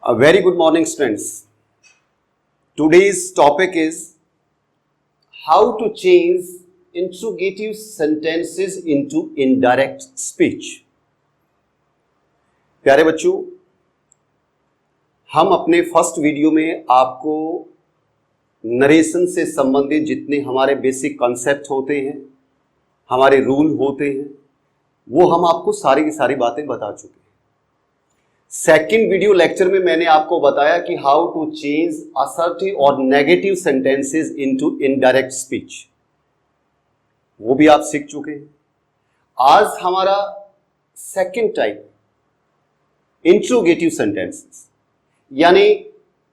A very good morning, students. Today's topic is how to change interrogative sentences into indirect speech. प्यारे बच्चों, हम अपने first video में आपको नरेशन से संबंधित जितने हमारे बेसिक कॉन्सेप्ट होते हैं, हमारे रूल होते हैं, वो हम आपको सारी की सारी बातें बता चुके हैं। सेकंड वीडियो लेक्चर में मैंने आपको बताया कि हाउ टू चेंज असर्टिव और negative sentences into indirect speech, वो भी आप सीख चुके हैं। आज हमारा सेकंड टाइप इंट्रोगेटिव सेंटेंसेस, यानी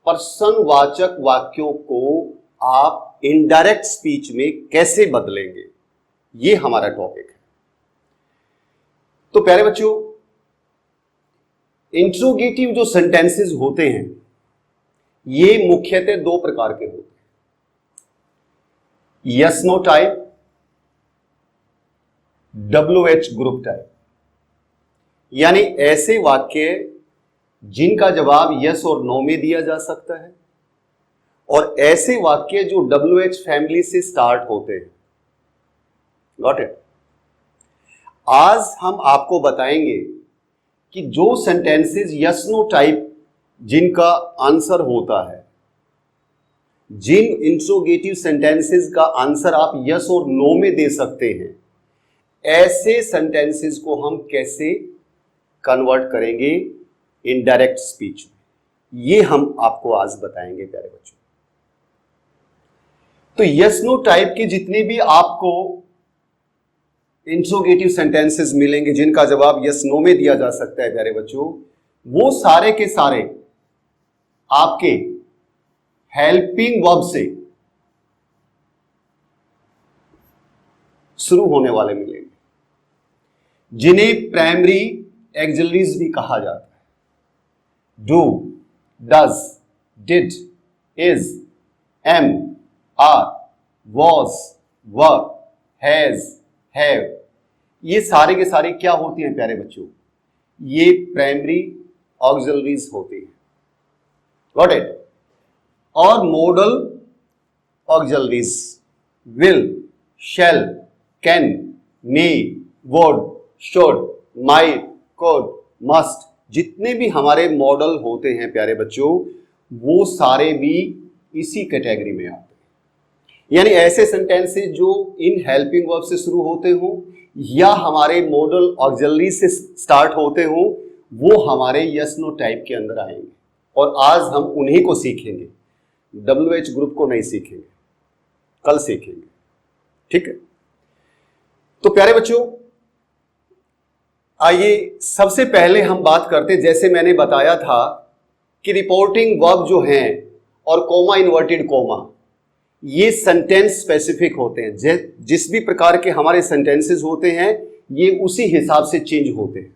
प्रश्नवाचक वाक्यों को आप इनडायरेक्ट स्पीच में कैसे बदलेंगे, ये हमारा टॉपिक है। तो प्यारे बच्चों, इंट्रोगेटिव जो सेंटेंसेस होते हैं ये मुख्यतः दो प्रकार के होते हैं, yes no type, WH group type. यानी ऐसे वाक्य जिनका जवाब यस और नो में दिया जा सकता है, और ऐसे वाक्य जो WH फैमिली से स्टार्ट होते हैं। Got it? आज हम आपको बताएंगे कि जो सेंटेंसेस यस नो टाइप जिनका आंसर होता है, जिन इंट्रोगेटिव सेंटेंसेस का आंसर आप यस और नो में दे सकते हैं, ऐसे सेंटेंसेस को हम कैसे कन्वर्ट करेंगे इनडायरेक्ट स्पीच में, ये हम आपको आज बताएंगे प्यारे बच्चों। तो यस नो टाइप के जितने भी आपको इंट्रोगेटिव सेंटेंसेस मिलेंगे जिनका जवाब यस नो में दिया जा सकता है प्यारे बच्चों, वो सारे के सारे आपके हेल्पिंग वर्ब से शुरू होने वाले मिलेंगे, जिन्हें प्राइमरी एक्सिलरीज भी कहा जाता है। Do, does, did, is, am, are, was, were, has, have, ये सारे के सारे क्या होती हैं प्यारे बच्चों? ये प्राइमरी ऑक्सिलरीज होती हैं। Got it? और modal auxiliaries will, shall, can, may, would, should, might, could, must, जितने भी हमारे मॉडल होते हैं प्यारे बच्चों, वो सारे भी इसी कैटेगरी में आते हैं। यानी ऐसे सेंटेंसेस जो इन हेल्पिंग वर्ब से शुरू होते हो या हमारे मॉडल ऑक्सिलरी से स्टार्ट होते हो, वो हमारे यस नो टाइप के अंदर आएंगे, और आज हम उन्हीं को सीखेंगे, WH ग्रुप को नहीं सीखेंगे, कल सीखेंगे। ठीक है? तो प्यारे बच्चों, आइए सबसे पहले हम बात करते, जैसे मैंने बताया था कि रिपोर्टिंग वर्ब जो हैं और कोमा, इन्वर्टेड कोमा, ये सेंटेंस स्पेसिफिक होते हैं। जिस भी प्रकार के हमारे सेंटेंसेस होते हैं ये उसी हिसाब से चेंज होते हैं।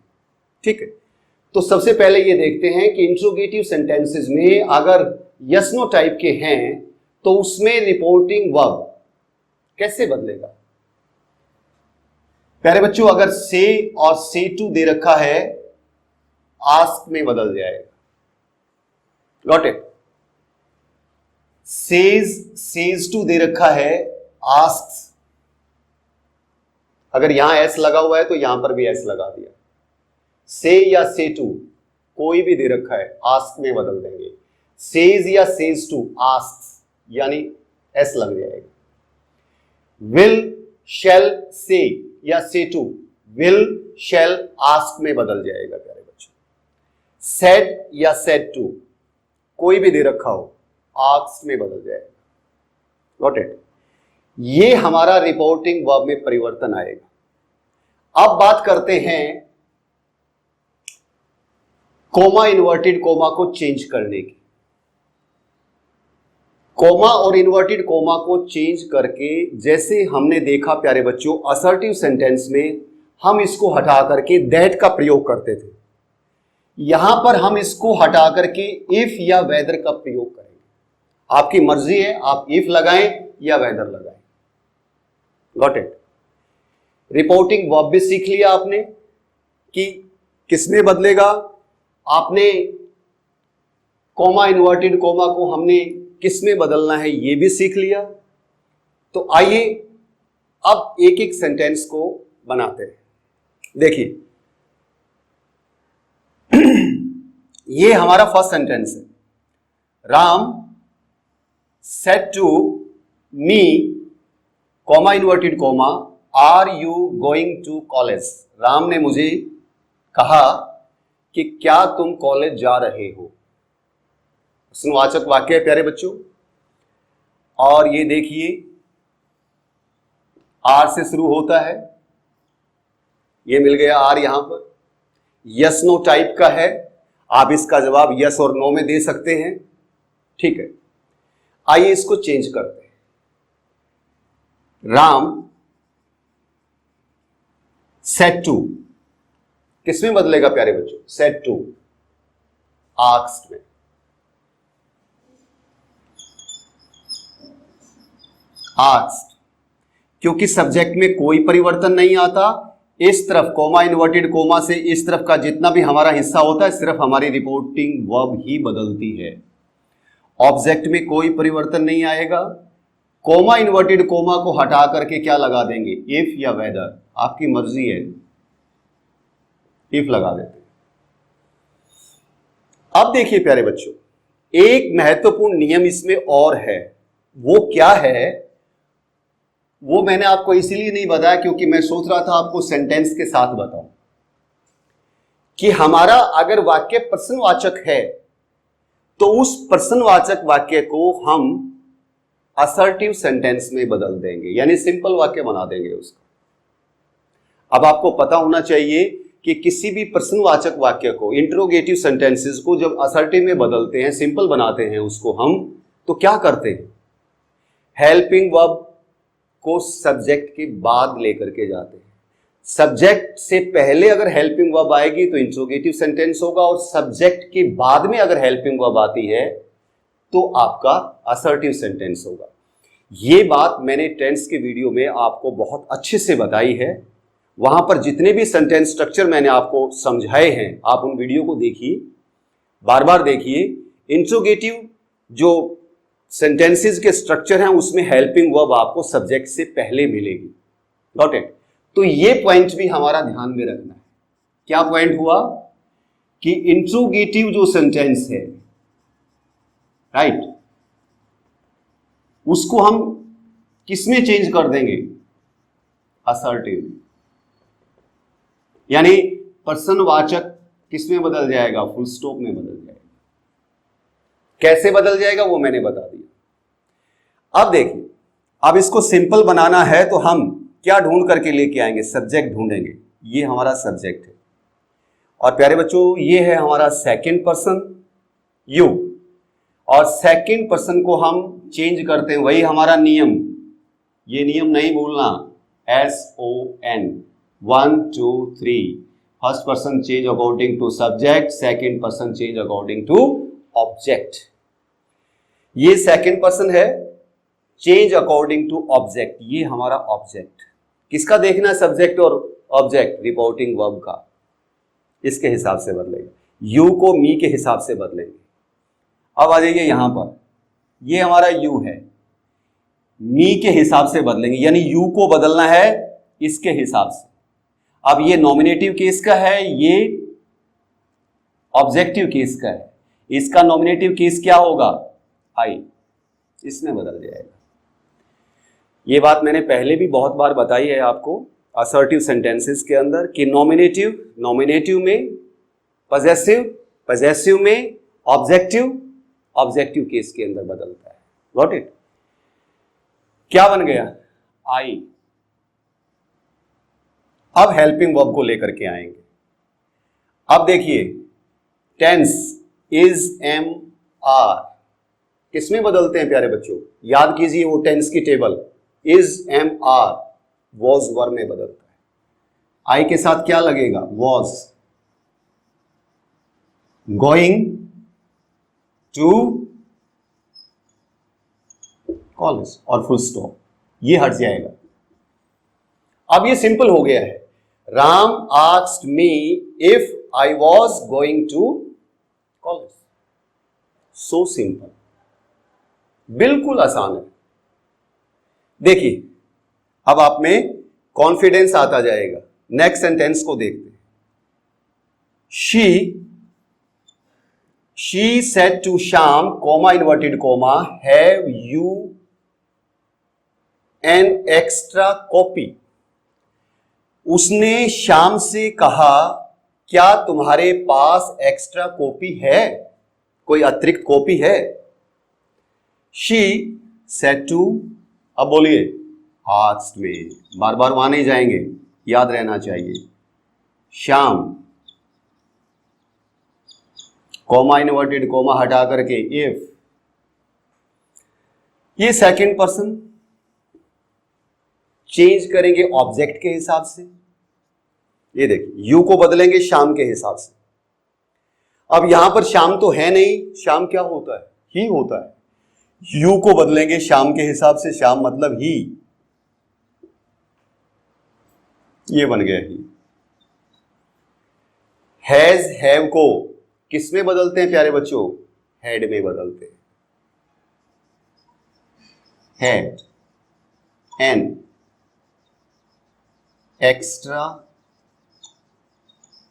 ठीक है? तो सबसे पहले ये देखते हैं कि इंट्रोगेटिव सेंटेंसेस में अगर यस नो टाइप के हैं तो उसमें रिपोर्टिंग वर्ब कैसे बदलेगा। प्यारे बच्चों, अगर से और से टू दे रखा है, आस्क में बदल जाएगा। Got it? सेज टू दे रखा है, आस्क्स, अगर यहां एस लगा हुआ है तो यहां पर भी एस लगा दिया। से या से टू कोई भी दे रखा है, आस्क में बदल देंगे। सेज या सेज टू, आस्क्स, यानी एस लग जाएगा। विल, शैल, से या से टू, विल, शैल, आस्क में बदल जाएगा प्यारे बच्चों। सेड या सेड टू कोई भी दे रखा हो, आस्क में बदल जाएगा। Got it? ये हमारा रिपोर्टिंग वर्ब में परिवर्तन आएगा। अब बात करते हैं कोमा, इन्वर्टेड कोमा को चेंज करने की। कोमा और इन्वर्टेड कोमा को चेंज करके, जैसे हमने देखा प्यारे बच्चों असर्टिव सेंटेंस में हम इसको हटा करके दैट का प्रयोग करते थे, यहां पर हम इसको हटा करके इफ या वेदर का प्रयोग करेंगे। आपकी मर्जी है, आप इफ लगाएं या वेदर लगाएं। Got it? रिपोर्टिंग वर्ब भी सीख लिया आपने कि किसमें बदलेगा। आपने कॉमा इन्वर्टेड कॉमा को हमने किस में बदलना है ये भी सीख लिया। तो आइए अब एक एक सेंटेंस को बनाते हैं। देखिए ये हमारा फर्स्ट सेंटेंस है। Ram said to me comma inverted comma are you going to college. Ram ने मुझे कहा कि क्या तुम कॉलेज जा रहे हो। प्रश्नवाचक वाक्य है प्यारे बच्चों। और ये देखिए आर से शुरू होता है, ये मिल गया आर यहां पर। यस नो टाइप का है, आप इसका जवाब यस और नो में दे सकते हैं। ठीक है, आइए इसको चेंज करते हैं। राम सेड टू किसमें बदलेगा प्यारे बच्चों? सेड टू आस्क्ड में। आस्क्ड क्योंकि सब्जेक्ट में कोई परिवर्तन नहीं आता, इस तरफ कॉमा इन्वर्टेड कॉमा से इस तरफ का जितना भी हमारा हिस्सा होता है सिर्फ हमारी रिपोर्टिंग वर्ब ही बदलती है। ऑब्जेक्ट में कोई परिवर्तन नहीं आएगा। कॉमा इन्वर्टेड कॉमा को हटा करके क्या लगा देंगे? इफ या वेदर, आपकी मर्जी है, इफ लगा देते हैं। अब देखिए प्यारे बच्चों, एक महत्वपूर्ण नियम इसमें और है। वो क्या है वो मैंने आपको इसीलिए नहीं बताया क्योंकि मैं सोच रहा था आपको सेंटेंस के साथ बताऊं कि हमारा अगर वाक्य प्रश्नवाचक है तो उस प्रश्नवाचक वाक्य को हम असर्टिव सेंटेंस में बदल देंगे, यानी सिंपल वाक्य बना देंगे उसका। अब आपको पता होना चाहिए कि किसी भी प्रश्नवाचक वाक्य को, इंट्रोगेटिव सेंटेंसेस को जब असर्टिव में बदलते हैं, सिंपल बनाते हैं उसको हम, तो क्या करते हैं? हेल्पिंग वर्ब को सब्जेक्ट के बाद लेकर के जाते हैं। सब्जेक्ट से पहले अगर हेल्पिंग वर्ब आएगी तो इंट्रोगेटिव सेंटेंस होगा, और सब्जेक्ट के बाद में अगर हेल्पिंग वर्ब आती है तो आपका असर्टिव सेंटेंस होगा। ये बात मैंने टेंस के वीडियो में आपको बहुत अच्छे से बताई है। वहां पर जितने भी सेंटेंस स्ट्रक्चर मैंने आपको समझाए हैं आप उन वीडियो को देखिए, बार बार देखिए। इंट्रोगेटिव जो सेंटेंसेस के स्ट्रक्चर हैं उसमें हेल्पिंग वर्ब आपको सब्जेक्ट से पहले मिलेगी। Got it? तो ये पॉइंट भी हमारा ध्यान में रखना है। क्या पॉइंट हुआ कि इंट्रोगेटिव जो सेंटेंस है, राइट, उसको हम किसमें चेंज कर देंगे? असर्टिव। यानी प्रश्नवाचक किसमें बदल जाएगा? फुल स्टॉप में बदल जाएगा। कैसे बदल जाएगा वो मैंने बता दिया। अब देखिए, अब इसको सिंपल बनाना है तो हम क्या ढूंढ करके लेके आएंगे? सब्जेक्ट ढूंढेंगे। ये हमारा सब्जेक्ट है और प्यारे बच्चों ये है हमारा सेकंड पर्सन यू, और सेकंड पर्सन को हम चेंज करते हैं, वही हमारा नियम। ये नियम नहीं भूलना, SON 1 2 3। First person change according to subject, second person change according to object. ये सेकंड पर्सन है, चेंज अकॉर्डिंग टू ऑब्जेक्ट। ये हमारा ऑब्जेक्ट किसका देखना है? सब्जेक्ट और ऑब्जेक्ट, रिपोर्टिंग वर्ब का। इसके हिसाब से बदलेगा। यू को मी के हिसाब से बदलेंगे। अब आ जाइए यहां पर, ये हमारा यू है, मी के हिसाब से बदलेंगे, यानी यू को बदलना है इसके हिसाब से। अब ये नॉमिनेटिव केस का है, ये ऑब्जेक्टिव केस का है। इसका नॉमिनेटिव केस क्या होगा? आई, इसमें बदल जाएगा। ये बात मैंने पहले भी बहुत बार बताई है आपको असर्टिव सेंटेंसेस के अंदर कि नॉमिनेटिव में, पजेसिव में, ऑब्जेक्टिव केस के अंदर बदलता है। Got it? क्या बन गया? आई। अब हेल्पिंग वर्ब को लेकर के आएंगे। अब देखिए टेंस इज, एम, आर किसमें बदलते हैं प्यारे बच्चों? याद कीजिए वो टेंस की table. Is, am, are was were में बदलता है। आई के साथ क्या लगेगा? वॉज गोइंग टू कॉलेज और फुल स्टॉप, ये हट जाएगा। अब ये सिंपल हो गया है। Ram asked me if I was going to college. So simple, बिल्कुल आसान है। देखिए अब आप में कॉन्फिडेंस आता जाएगा। नेक्स्ट सेंटेंस को देखते हैं। She said to Shyam, comma inverted comma, have you an extra copy. उसने श्याम से कहा, क्या तुम्हारे पास एक्स्ट्रा कॉपी है, कोई अतिरिक्त कॉपी है? शी सेड टू, अब बोलिए आस्क्ड में, बार बार वहां नहीं जाएंगे, याद रहना चाहिए। श्याम, कॉमा इन्वर्टेड कॉमा हटा करके इफ, ये सेकंड पर्सन, चेंज करेंगे ऑब्जेक्ट के हिसाब से। ये देखिए यू को बदलेंगे श्याम के हिसाब से। अब यहां पर श्याम तो है नहीं, श्याम क्या होता है? ही होता है। यू को बदलेंगे श्याम के हिसाब से, श्याम मतलब ही, ये बन गया ही। हैज हैव को किस में बदलते हैं प्यारे बच्चों? हैड में बदलते हैं। Had an extra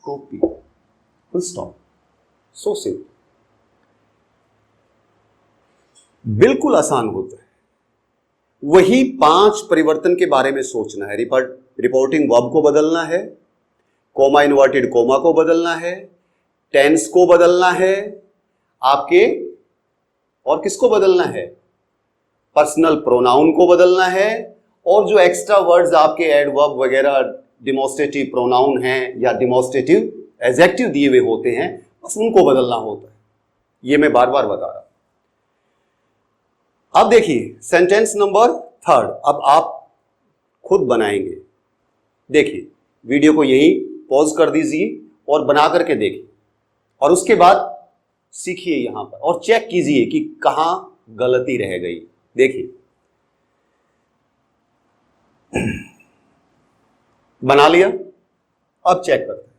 copy, full stop, so simple, बिल्कुल आसान होता है। वही 5 परिवर्तन के बारे में सोचना है। रिपोर्टिंग वर्ब को बदलना है, कॉमा इन्वर्टेड कॉमा को बदलना है, टेंस को बदलना है आपके, और किसको बदलना है? पर्सनल प्रोनाउन को बदलना है, और जो एक्स्ट्रा वर्ड्स आपके एडवर्ब वगैरह डिमोस्ट्रेटिव प्रोनाउन हैं या डिमोस्ट्रेटिव एडजेक्टिव दिए हुए होते हैं, बस उनको बदलना होता है। ये मैं बार बार बता रहा हूं। अब देखिए सेंटेंस नंबर 3, अब आप खुद बनाएंगे। देखिए वीडियो को यहीं पॉज कर दीजिए और बना करके देखिए, और उसके बाद सीखिए यहां पर और चेक कीजिए कि कहां गलती रह गई। देखिए बना लिया, अब चेक करते हैं।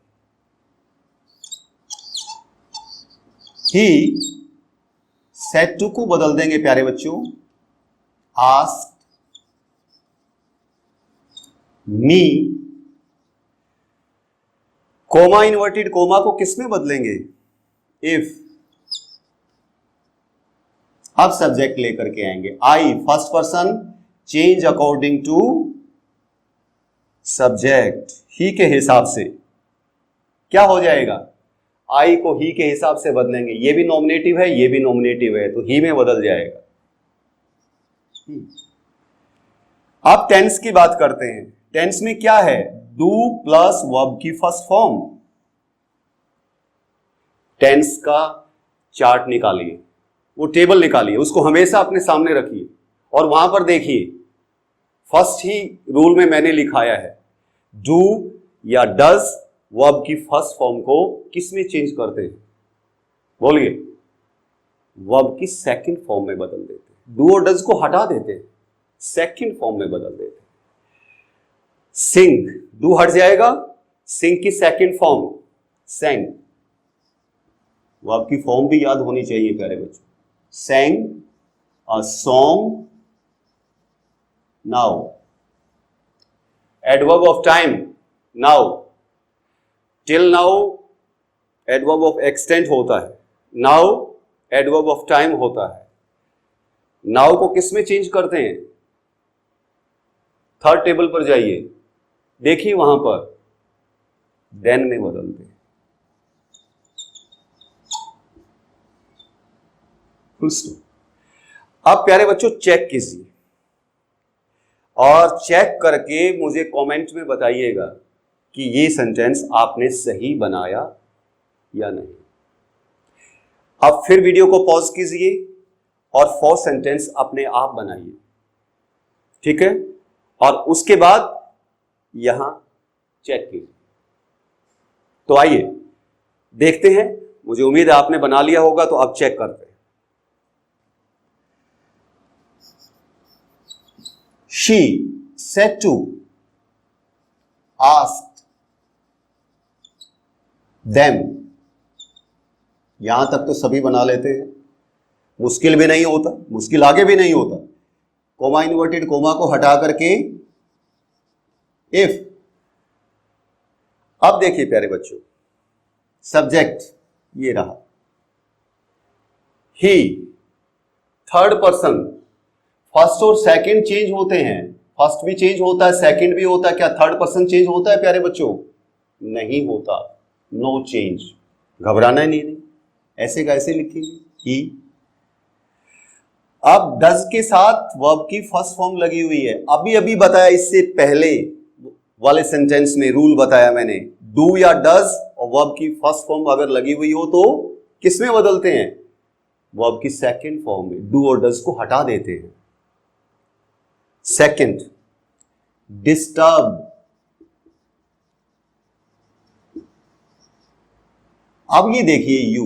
ही सेड टू को बदल देंगे प्यारे बच्चों, asked me. Coma inverted coma को किस में बदलेंगे? इफ। अब सब्जेक्ट लेकर के आएंगे। I first person, change according to subject, ही के हिसाब से क्या हो जाएगा? आई को ही के हिसाब से बदलेंगे। ये भी नॉमिनेटिव है, ये भी नॉमिनेटिव है, तो ही में बदल जाएगा। अब टेंस की बात करते हैं। टेंस में क्या है? डू प्लस वर्ब की फर्स्ट फॉर्म। टेंस का चार्ट निकालिए, वो टेबल निकालिए, उसको हमेशा अपने सामने रखिए और वहां पर देखिए। फर्स्ट ही रूल में मैंने लिखाया है, डू या डज वर्ब की फर्स्ट फॉर्म को किस में चेंज करते हैं? बोलिए, वर्ब की सेकंड फॉर्म में बदल देते हैं। डू और डज को हटा देते हैं, सेकंड फॉर्म में बदल देते हैं। सिंग, डू हट जाएगा, सिंग की सेकंड फॉर्म सेंग। वर्ब की फॉर्म भी याद होनी चाहिए प्यारे बच्चों। Sang, a song. Now adverb of time, now. Till now adverb of extent होता है, नाउ एडवर्ब ऑफ टाइम होता है। नाउ को किस में चेंज करते हैं? थर्ड टेबल पर जाइए, देखिए वहां पर देन में बदलते हैं। Full stop. अब प्यारे बच्चों चेक कीजिए और चेक करके मुझे कमेंट में बताइएगा कि ये सेंटेंस आपने सही बनाया या नहीं। अब फिर वीडियो को पॉज कीजिए और 4 सेंटेंस अपने आप बनाइए, ठीक है? और उसके बाद यहां चेक कीजिए। तो आइए देखते हैं। मुझे उम्मीद है आपने बना लिया होगा, तो अब चेक करते हैं। She said to, asked them। यहां तक तो सभी बना लेते हैं। मुश्किल भी नहीं होता, मुश्किल आगे भी नहीं होता। कोमा इन्वर्टेड कोमा को हटा करके इफ। अब देखिए प्यारे बच्चों, सब्जेक्ट ये रहा, ही, थर्ड पर्सन, फर्स्ट और सेकंड चेंज होते हैं, फर्स्ट भी चेंज होता है, सेकंड भी होता है, क्या थर्ड पर्सन चेंज होता है प्यारे बच्चों? नहीं होता, नो चेंज। घबराना नहीं, ऐसे कैसे लिखेंगे ही। अब डज के साथ वर्ब की फर्स्ट फॉर्म लगी हुई है, अभी अभी बताया, इससे पहले वाले सेंटेंस में रूल बताया मैंने, डू या डज और वर्ब की फर्स्ट फॉर्म अगर लगी हुई हो तो किस में बदलते हैं? वर्ब की सेकंड फॉर्म में। डू और डज को हटा देते हैं। Second, disturb. अब ये देखिए यू।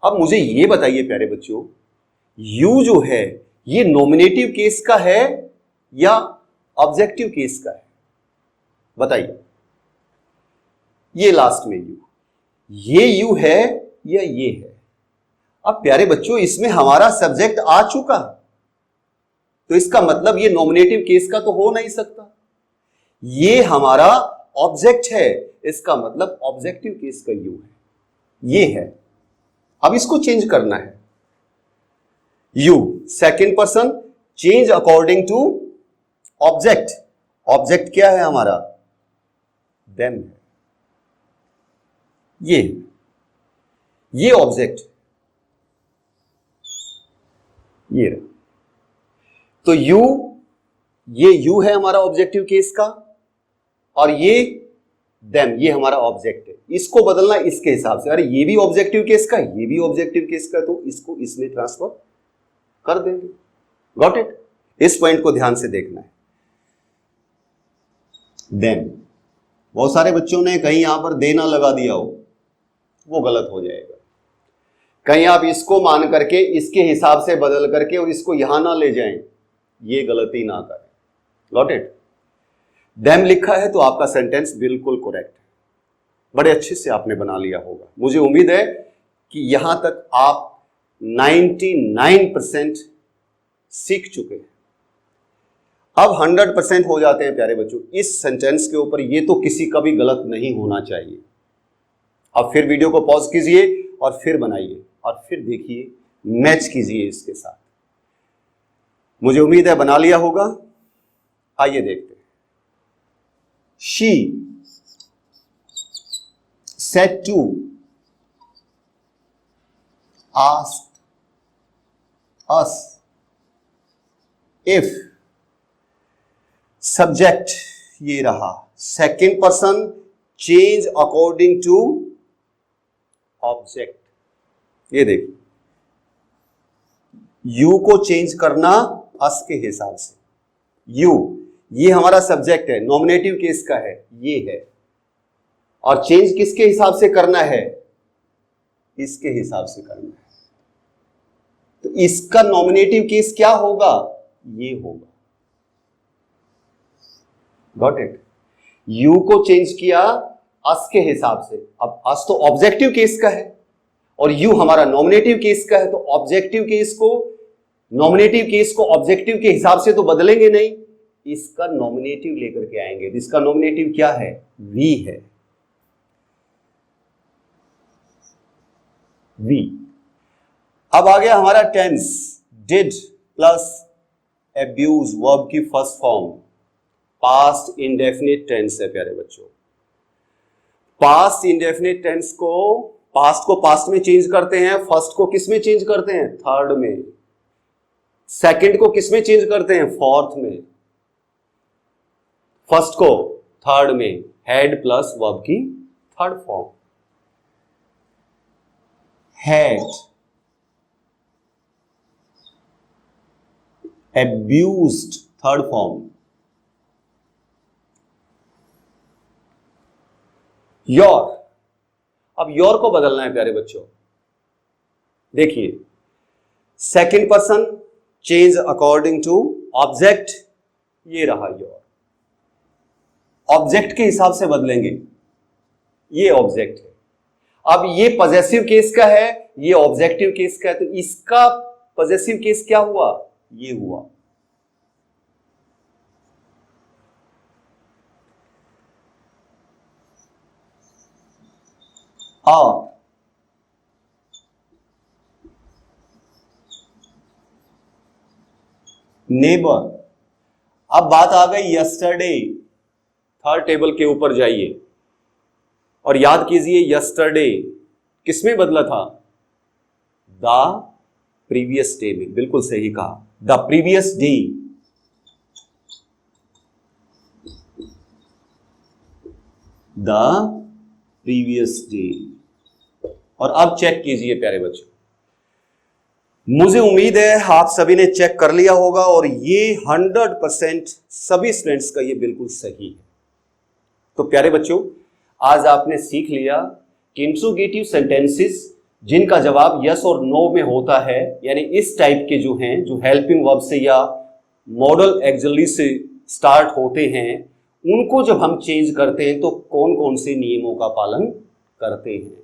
अब मुझे ये बताइए प्यारे बच्चों, यू जो है ये नॉमिनेटिव केस का है या ऑब्जेक्टिव केस का है? बताइए। ये लास्ट में यू, ये यू है या ये है? अब प्यारे बच्चों इसमें हमारा सब्जेक्ट आ चुका, तो इसका मतलब ये नॉमिनेटिव केस का तो हो नहीं सकता। ये हमारा ऑब्जेक्ट है, इसका मतलब ऑब्जेक्टिव केस का यू है, ये है। अब इसको चेंज करना है। You second person, change according to object. Object क्या है हमारा? देम है, ये ऑब्जेक्ट, ये रहा। तो ये यू है हमारा ऑब्जेक्टिव केस का, और ये देम, ये हमारा ऑब्जेक्ट है। इसको बदलना इसके हिसाब से। अरे ये भी ऑब्जेक्टिव केस का, ये भी ऑब्जेक्टिव केस का, तो इसको इसमें ट्रांसफर कर देंगे। Got it? इस पॉइंट को ध्यान से देखना है। देन बहुत सारे बच्चों ने कहीं यहां पर देना लगा दिया हो, वो गलत हो जाएगा। कहीं आप इसको मान करके इसके हिसाब से बदल करके और इसको यहां ना ले जाएं, ये गलती ना करें। Got it? देम लिखा है तो आपका सेंटेंस बिल्कुल करेक्ट है, बड़े अच्छे से आपने बना लिया होगा। मुझे उम्मीद है कि यहां तक आप 99% सीख चुके हैं। अब 100% हो जाते हैं प्यारे बच्चों इस सेंटेंस के ऊपर। ये तो किसी का भी गलत नहीं होना चाहिए। अब फिर वीडियो को पॉज कीजिए और फिर बनाइए और फिर देखिए, मैच कीजिए इसके साथ। मुझे उम्मीद है बना लिया होगा। आइए देखते हैं। She said to, asked us, if, subject ये रहा, second person, change according to object. ये देखिए, यू को चेंज करना अस के हिसाब से। यू ये हमारा सब्जेक्ट है, नॉमिनेटिव केस का है, ये है, और चेंज किसके हिसाब से करना है? इसके हिसाब से करना है। तो इसका नॉमिनेटिव केस क्या होगा? ये होगा। Got it? यू को चेंज किया अस के हिसाब से। अब अस तो ऑब्जेक्टिव केस का है और यू हमारा नॉमिनेटिव केस का है, तो ऑब्जेक्टिव केस को, नॉमिनेटिव केस को ऑब्जेक्टिव के हिसाब से तो बदलेंगे नहीं, इसका नॉमिनेटिव लेकर के आएंगे। इसका नॉमिनेटिव क्या है? वी है, वी। अब आ गया हमारा tense, did plus abuse, verb की first form, past indefinite tense है प्यारे बच्चों। पास्ट इंडेफिनिट टेंस को, पास्ट को पास्ट में चेंज करते हैं, फर्स्ट को किस में चेंज करते हैं? थर्ड में। सेकंड को किस में चेंज करते हैं? फोर्थ में। फर्स्ट को थर्ड में, हैड प्लस वर्ब की third form, had, abused third form, your. अब योर को बदलना है प्यारे बच्चों। देखिए, second person, change according to object, ये रहा योर। ऑब्जेक्ट के हिसाब से बदलेंगे, ये ऑब्जेक्ट है। अब ये पॉजेसिव केस का है, ये ऑब्जेक्टिव केस का है, तो इसका पॉजेसिव केस क्या हुआ, ये हुआ। नेबर। अब बात आ गई यस्टरडे, थर्ड टेबल के ऊपर जाइए और याद कीजिए यस्टरडे किसमें बदला था, द प्रीवियस डे में। बिल्कुल सही कहा, the previous day, the previous day. और अब चेक कीजिए प्यारे बच्चों, मुझे उम्मीद है आप सभी ने चेक कर लिया होगा और ये 100% सभी स्टूडेंट्स का ये बिल्कुल सही है। तो प्यारे बच्चों, आज आपने सीख लिया कि इंट्रोगेटिव सेंटेंसेस जिनका जवाब यस और नो में होता है, यानी इस टाइप के जो हैं, जो हेल्पिंग वर्ब से या मॉडल एक्सिलरी से स्टार्ट होते हैं, उनको जब हम चेंज करते हैं तो कौन कौन से नियमों का पालन करते हैं।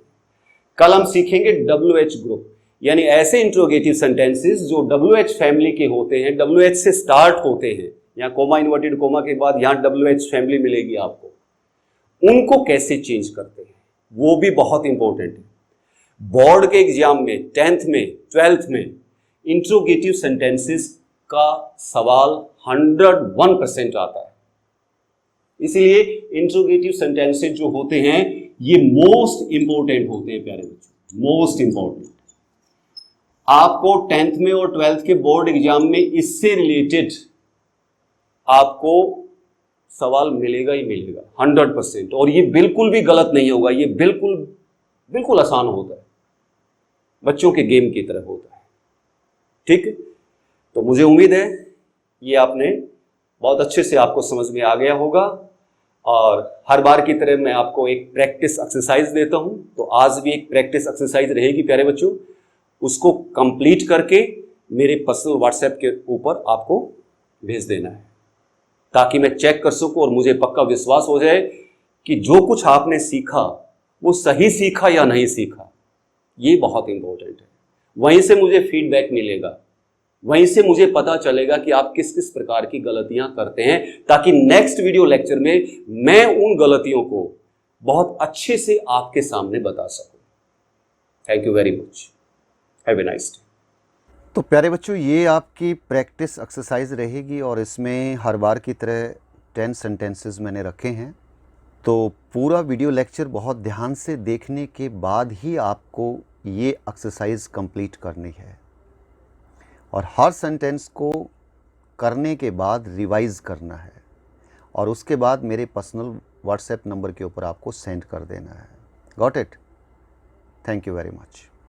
कल हम सीखेंगे WH ग्रुप, यानी ऐसे इंट्रोगेटिव सेंटेंसेस जो WH फैमिली के होते हैं, WH से स्टार्ट होते हैं, यहाँ कोमा इन्वर्टेड कोमा के बाद यहाँ WH फैमिली मिलेगी आपको, उनको कैसे चेंज करते हैं, वो भी बहुत इंपॉर्टेंट है। बोर्ड के एग्जाम में 10th में 12th में इंट्रोगेटिव सेंटेंसेस का सवाल 101% आता है। इसलिए इंट्रोगेटिव सेंटेंसेस जो होते हैं ये मोस्ट इंपॉर्टेंट होते हैं प्यारे बच्चों, मोस्ट इंपॉर्टेंट। आपको 10th में और 12th के बोर्ड एग्जाम में इससे रिलेटेड आपको सवाल मिलेगा ही मिलेगा 100%, और ये बिल्कुल भी गलत नहीं होगा, ये बिल्कुल बिल्कुल आसान होता है, बच्चों के गेम की तरह होता है। ठीक है, तो मुझे उम्मीद है ये आपने बहुत अच्छे से आपको समझ में आ गया होगा। और हर बार की तरह मैं आपको एक प्रैक्टिस एक्सरसाइज देता हूं, तो आज भी एक प्रैक्टिस एक्सरसाइज रहेगी प्यारे बच्चों, उसको कंप्लीट करके मेरे पर्सनल व्हाट्सएप के ऊपर आपको भेज देना है, ताकि मैं चेक कर सकूं और मुझे पक्का विश्वास हो जाए कि जो कुछ आपने सीखा वो सही सीखा या नहीं सीखा। ये बहुत इंपॉर्टेंट है। वहीं से मुझे फीडबैक मिलेगा, वहीं से मुझे पता चलेगा कि आप किस किस प्रकार की गलतियां करते हैं, ताकि नेक्स्ट वीडियो लेक्चर में मैं उन गलतियों को बहुत अच्छे से आपके सामने बता सकूं। Thank you very much, have a nice day. तो प्यारे बच्चों, ये आपकी प्रैक्टिस एक्सरसाइज रहेगी और इसमें हर बार की तरह 10 सेंटेंसेस मैंने रखे हैं। तो पूरा वीडियो लेक्चर बहुत ध्यान से देखने के बाद ही आपको ये एक्सरसाइज कंप्लीट करनी है, और हर सेंटेंस को करने के बाद रिवाइज करना है, और उसके बाद मेरे पर्सनल व्हाट्सएप नंबर के ऊपर आपको सेंड कर देना है। Got it? Thank you very much.